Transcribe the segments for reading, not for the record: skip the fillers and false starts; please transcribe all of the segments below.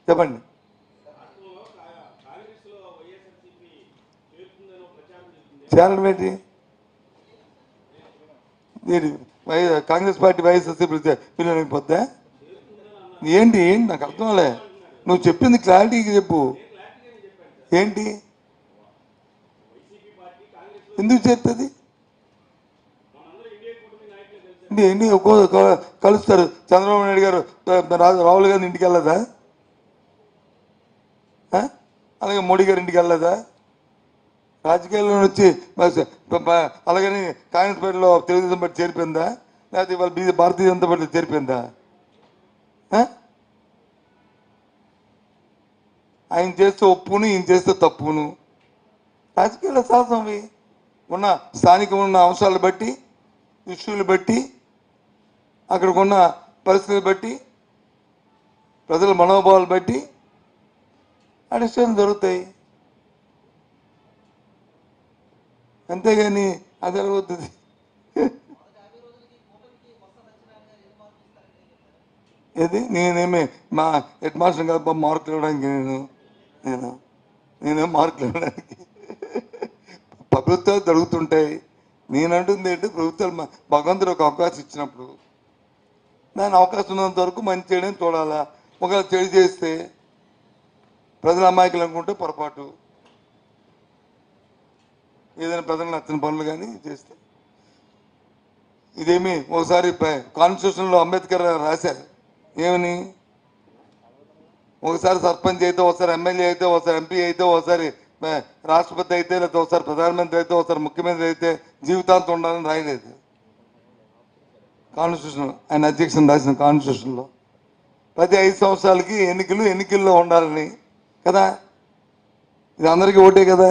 చెప్పండి. చేరడం ఏంటి? కాంగ్రెస్ పార్టీ వైఎస్ఆర్సీపీ పిల్లలకి పోద్దా ఏంటి? ఏంటి నాకు అర్థం అవ్వలే. నువ్వు చెప్పింది క్లారిటీగా చెప్పు. ఏంటి? ఎందుకు చేస్తుంది? ఎన్ని కలుస్తారు? చంద్రబాబు నాయుడు గారు రాహుల్ గాంధీ ఇంటికి వెళ్ళదా? అలాగే మోడీ గారి ఇంటికి వెళ్ళదా? రాజకీయాల్లో వచ్చి అలాగని కాంగ్రెస్ పార్టీలో తెలుగుదేశం పార్టీ చేరిపోయిందా? లేకపోతే ఇవాళ భారతీయ జనతా పార్టీ చేరిపోయిందా? ఆయన చేస్తే ఒప్పును, ఈయన చేస్తే తప్పును. రాజకీయాల సహజంవి ఉన్న స్థానికంగా ఉన్న అంశాలు బట్టి, ఇష్యూలు బట్టి, అక్కడికున్న పరిస్థితులు బట్టి, ప్రజల మనోభావాలు బట్టి ఆ డిసిషన్లు జరుగుతాయి. అంతేగాని అది జరుగుతుంది. ఏది నేనేమి మా హెడ్ మాస్టర్ కాదు మార్కులు ఇవ్వడానికి. నేనేం మార్కులు ఇవ్వడానికి. ప్రభుత్వాలు జరుగుతుంటాయి. నేనంటుంది ఏంటి, ప్రభుత్వాలు భగవంతుడు ఒక అవకాశం ఇచ్చినప్పుడు దాని అవకాశం ఉన్నంత వరకు మంచి చేయడం చూడాలా. ఒకవేళ చెడు చేస్తే ప్రజల అమాయకులు అనుకుంటే పొరపాటు. ఏదైనా ప్రజలకు నచ్చిన పనులు కానీ చేస్తే ఇదేమి ఒకసారి కాన్స్టిట్యూషన్లో అంబేద్కర్ రాశారు ఏమని, ఒకసారి సర్పంచ్ అయితే, ఒకసారి ఎమ్మెల్యే అయితే, ఒకసారి ఎంపీ అయితే, ఒకసారి రాష్ట్రపతి అయితే, లేకపోతే ఒకసారి ప్రధానమంత్రి అయితే, ఒకసారి ముఖ్యమంత్రి అయితే జీవితాంతం ఉండాలని రాయలేదు కాన్స్టిట్యూషన్. ఆయన అధ్యక్షుని రాసిన కాన్స్టిట్యూషన్లో ప్రతి 5 సంవత్సరాలకి ఎన్నికల్లో ఉండాలని కదా. ఇది అందరికీ ఓటే కదా.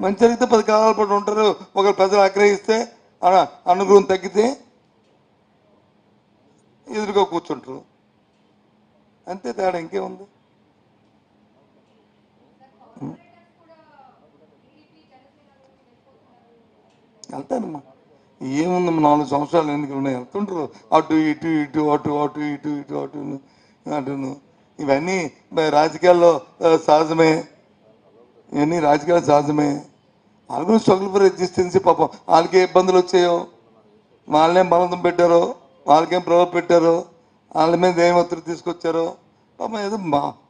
మంచి జరిగితే 10 కాలాల పాటు ఉంటారు. ఒకరు ప్రజలు ఆగ్రహిస్తే అనుగ్రహం తగ్గితే ఎదురుగా కూర్చుంటారు. అంతే తేడా, ఇంకేముంది? వెళ్తానమ్మా, ఏముందమ్మా, 4 సంవత్సరాలు ఎన్నికలు ఉన్నాయి, వెళ్తుంటారు. అటు ఇటు ఇటు అటు అటు ఇటు ఇటు అటును అటును. ఇవన్నీ రాజకీయాల్లో సహజమే. ఇవన్నీ రాజకీయాలు సహజమే. వాళ్ళకు స్ట్రగుల్ ఫర్ ఎగ్జిస్టెన్సీ. పాపం వాళ్ళకే ఇబ్బందులు వచ్చాయో, వాళ్ళేం బలవంతం పెట్టారో, వాళ్ళకేం ప్రభావం పెట్టారో, వాళ్ళ మీద ఏం ఒత్తిడి తీసుకొచ్చారో పాపం. ఏదో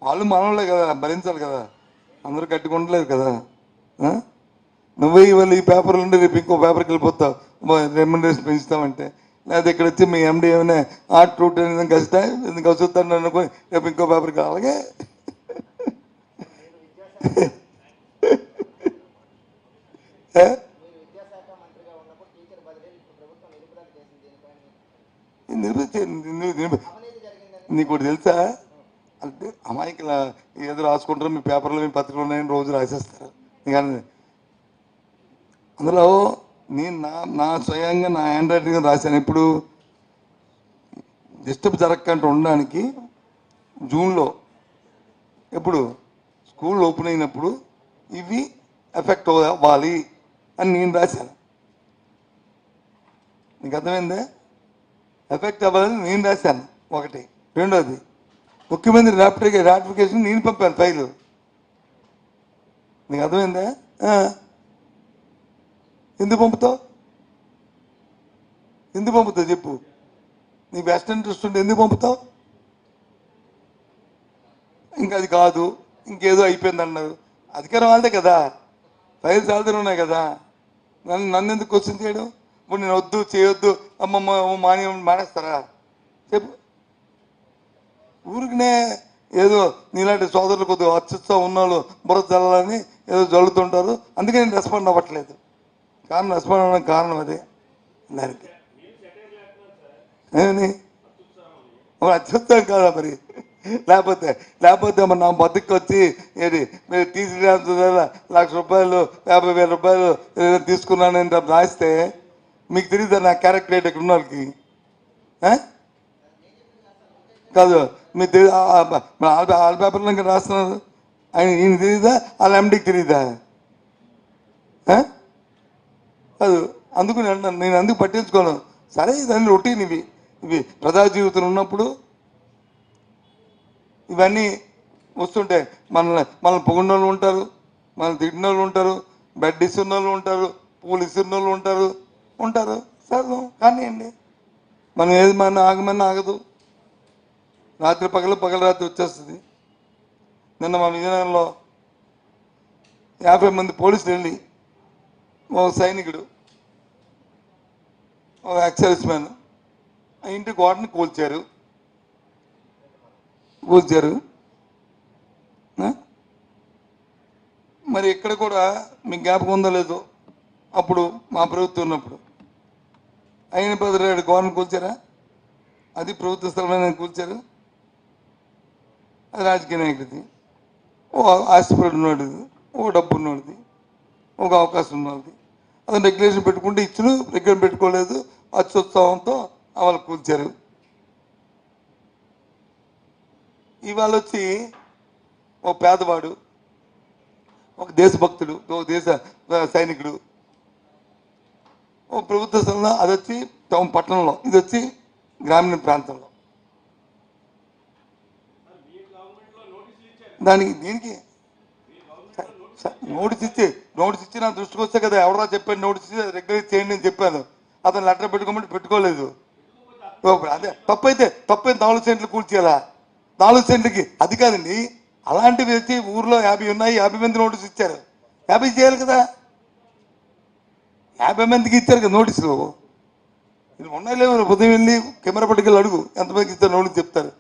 వాళ్ళు మనోళ్ళే కదా, భరించాలి కదా. అందరూ కట్టుకుంటలేదు కదా. నువ్వే ఇవాళ ఈ పేపర్లు ఉండి రేపు ఇంకో పేపర్కి వెళ్ళిపోతావు, రెమ్యునరేషన్ పెంచుతామంటే. లేదా ఇక్కడ వచ్చి మీ ఎండి ఏమైనా ఆర్ట్ రూట్ అనేది కష్టా ఎందుకు వస్తుందని అనుకోని రేపు ఇంకో పేపర్కి. అలాగే నీకు ఒకటి తెలుసా? అంటే అమాయకుల ఏదో రాసుకుంటారు, మీ పేపర్లో మీ పత్రికలు ఉన్నాయని రోజు రాసేస్తారు. కానీ అందులో నేను నా స్వయంగా నా హ్యాండ్ రైటింగ్ రాశాను. ఇప్పుడు డిస్టర్బ్ జరగకుండా ఉండడానికి జూన్లో ఎప్పుడు స్కూల్ ఓపెన్ అయినప్పుడు ఇవి ఎఫెక్ట్ అవ్వాలి అని నేను రాశాను. నీకు అర్థమైందే? ఎఫెక్ట్ అవ్వాలని నేను రాశాను ఒకటి. రెండోది, ముఖ్యమంత్రి రాటిఫికేషన్ నేను పంపాను ఫైలు. నీకు అర్థమైందా? ఎందుకు పంపుతావు చెప్పు. నీ బెస్ట్ ఇంట్రెస్ట్ ఉంటే ఎందుకు పంపుతావు? ఇంకా అది కాదు, ఇంకేదో అయిపోయింది అన్నారు. అధికారం వాళ్ళదే కదా, ఫైల్స్ వాళ్ళదే ఉన్నాయి కదా. నన్ను ఎందుకు క్వశ్చన్ చేయడం? ఇప్పుడు నేను వద్దు చేయొద్దు అమ్మమ్మ మానేస్తారా చెప్పు. ఊరికనే ఏదో నీలాంటి సోదరులు కొద్దిగా అత్యుత్సాహం ఉన్నవాళ్ళు బుర్ర చల్లాలని ఏదో జల్లుతుంటారు. అందుకే నేను రెస్పాండ్ అవ్వట్లేదు. రెస్పాండ్ అవ్వడానికి కారణం అదే. దానికి ఏమని అత్యుత్సాహం కాదా మరి? లేకపోతే మరి నా బతుకు వచ్చి ఏంటి మీరు టీసీ ₹1,00,000 ₹50,000 తీసుకున్నానని రాస్తే మీకు తెలియదు నా క్యారెక్టర్ ఏంటి ఇక్కడ ఉన్న వాళ్ళకి? కాదు, మీకు తెలియదు. వాళ్ళ పేపర్లో ఇంకా రాస్తున్నారు. ఈయన తెలియదా? వాళ్ళ ఎండికి తెలియదా? కాదు, అందుకు నేను అందుకు పట్టించుకోను. సరే, ఇదన్నీ రొటీన్. ఇవి ప్రజా జీవితంలో ఉన్నప్పుడు ఇవన్నీ వస్తుంటాయి. మనల్ని పొగిడిన వాళ్ళు ఉంటారు, మనల్ని తిట్టిన వాళ్ళు ఉంటారు, బెడ్ ఇస్తున్న వాళ్ళు ఉంటారు, పూలు ఇస్తున్న వాళ్ళు ఉంటారు. సరే కానివ్వండి, మనం ఏది ఆగమన్నా ఆగదు. రాత్రి పగల రాత్రి వచ్చేస్తుంది. నిన్న మన విజయనగరంలో 50 మంది పోలీసులు వెళ్ళి ఒక సైనికుడు, ఒక ఎక్సైజ్ మ్యాన్ ఆ ఇంటి గోడని కూల్చారు. మరి ఇక్కడ కూడా మీకు జ్ఞాపకం ఉందో లేదో, అప్పుడు మా ప్రభుత్వం ఉన్నప్పుడు అయిన పదరాడు గోడని కూల్చారా? అది ప్రభుత్వ స్థలమైన కూల్చారు. అది రాజకీయ నాయకుడిది, ఓ ఆస్తిపరుడు ఉన్నవాడిది, ఓ డబ్బు ఉన్నవాడిది, ఒక అవకాశం ఉన్నది. అతను రెగ్యులేషన్ పెట్టుకుంటే ఇచ్చిన, రెగ్యులేషన్ పెట్టుకోలేదు, అత్యుత్సాహంతో వాళ్ళు కూల్చారు. ఇవాళ వచ్చి ఒక పేదవాడు, ఒక దేశభక్తుడు, ఒక దేశ సైనికుడు, ఒక ప్రభుత్వ స్థలంలో, అది వచ్చి టౌన్ పట్టణంలో, ఇది వచ్చి గ్రామీణ ప్రాంతంలో. దీనికి నోటీస్ ఇచ్చి నా దృష్టికి వస్తే కదా, ఎవడరా చెప్పాను నోటీస్ ఇచ్చి రెగ్యులేట్ చేయండి అని చెప్పాను. అతను లెటర్ పెట్టుకోమంటే పెట్టుకోలేదు. అదే తప్పైతే 4 సెంట్లు కూల్చేయాలా? 4 సెంట్లకి అది కాదండి. అలాంటివి వచ్చి ఊర్లో 50 ఉన్నాయి, 50 మంది నోటీస్ ఇచ్చారు. 50 చేయాలి కదా, 50 మందికి ఇచ్చారు కదా నోటీసులు. ఇది ఉన్నాయి లేవు, ఉదయం వెళ్ళి కెమెరా పట్టుకెళ్ళి అడుగు ఎంతమందికి ఇచ్చారు నోటీస్ చెప్తారు.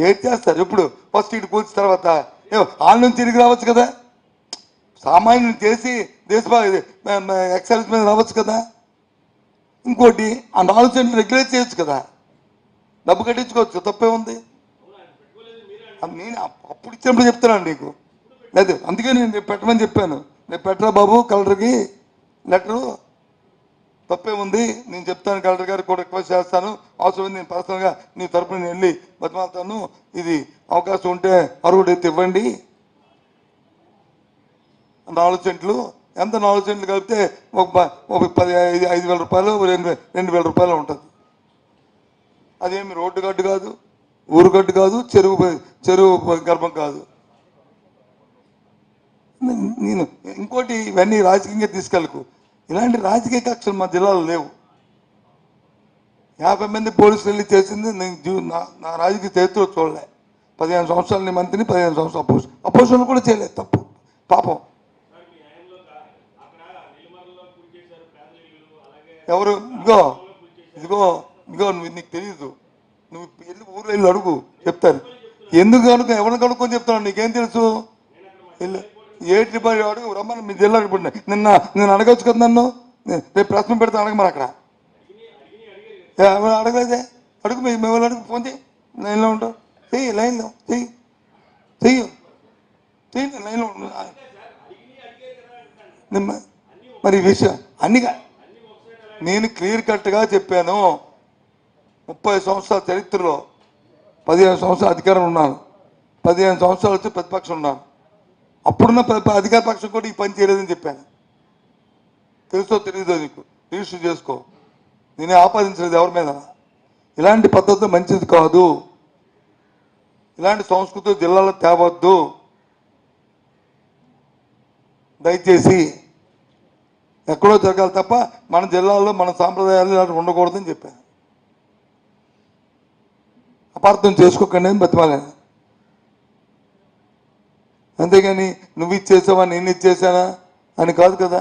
ఏం చేస్తారు? ఎప్పుడు ఫస్ట్ ఇటు కూల్చిన తర్వాత వాళ్ళ నుంచి తిరిగి రావచ్చు కదా, సామాన్యులు చేసి ఎక్సైజ్ మీద రావచ్చు కదా. ఇంకోటి ఆ 4 సెంట్లు రెగ్యులేట్ చేయొచ్చు కదా, డబ్బు కట్టించుకోవచ్చు, తప్పే ఉంది. నేను అప్పుడు ఇచ్చినప్పుడు చెప్తున్నాను నీకు, లేదు అందుకే నేను రేపు పెట్టమని చెప్పాను. రేపు పెట్టరా బాబు కలెక్టర్కి లెటరు, తప్పే ఉంది, నేను చెప్తాను కలెక్టర్ గారికి కూడా రిక్వెస్ట్ చేస్తాను. అవసరమైంది నేను పర్సనల్గా నీ తరపున నేను వెళ్ళి బతిమాలుతాను. ఇది అవకాశం ఉంటే అరుగుడైతే ఇవ్వండి. 4 సెంట్లు ఎంత? 4 సెంట్లు కలిపితే ఒక 5,000 రూపాయలు, 2,000 రూపాయలు ఉంటుంది. అదేమి రోడ్డు గడ్డు కాదు, ఊరు గడ్డు కాదు, చెరువు గర్భం కాదు. నేను ఇంకోటి, ఇవన్నీ రాజకీయంగా తీసుకెళ్ళకు. ఇలాంటి రాజకీయ కక్షలు మా జిల్లాలో లేవు. 50 మంది పోలీసులు వెళ్ళి చేసింది నేను నా రాజకీయ చరిత్రలో చూడలే. 15 సంవత్సరాలు నేను మంత్రిని, 15 సంవత్సరాలు అపోజిషన్ కూడా చేయలేదు. తప్పు, పాపం. ఎవరు? ఇదిగో నీకు తెలీదు, నువ్వు వెళ్ళి ఊర్లో వెళ్ళి అడుగు, చెప్తారు. ఎందుకు కనుక ఎవరిని కనుక్కొని చెప్తాను, నీకేం తెలుసు? ఏటి అడుగు, రమ్మని మీ జిల్లా నిన్న అడగచ్చు కదా నన్ను. రేపు ప్రశ్న పెడితే అడగమని అక్కడ అడగలేదే. అడుగు, మేము అడుగు, ఫోన్ చేయి, లైన్లో ఉంటావు, చెయ్యి, లైన్లో చెయ్యి లైన్లో. మరి విషయం అన్నిగా నేను క్లియర్ కట్గా చెప్పాను. 30 సంవత్సరాల చరిత్రలో 15 సంవత్సరాలు అధికారం ఉన్నాను, 15 సంవత్సరాలు వచ్చి ప్రతిపక్షం ఉన్నాను. అప్పుడున్న అధికార పక్షం కూడా ఈ పని చేయలేదని చెప్పాను. తెలుసో తెలియదో నీకు, రిజిస్టర్ చేసుకో. నేనే ఆపాదించలేదు ఎవరి మీద. ఇలాంటి పద్ధతి మంచిది కాదు, ఇలాంటి సంస్కృతి జిల్లాలో తేవద్దు. దయచేసి ఎక్కడో జరగాలి తప్ప మన జిల్లాలో మన సాంప్రదాయాలు ఇలాంటి ఉండకూడదని చెప్పాను. అపార్థం చేసుకోకండి అని బతిమాలాను. అంతేగాని నువ్వు ఇచ్చేసావా నేను ఇచ్చేసానా అని కాదు కదా.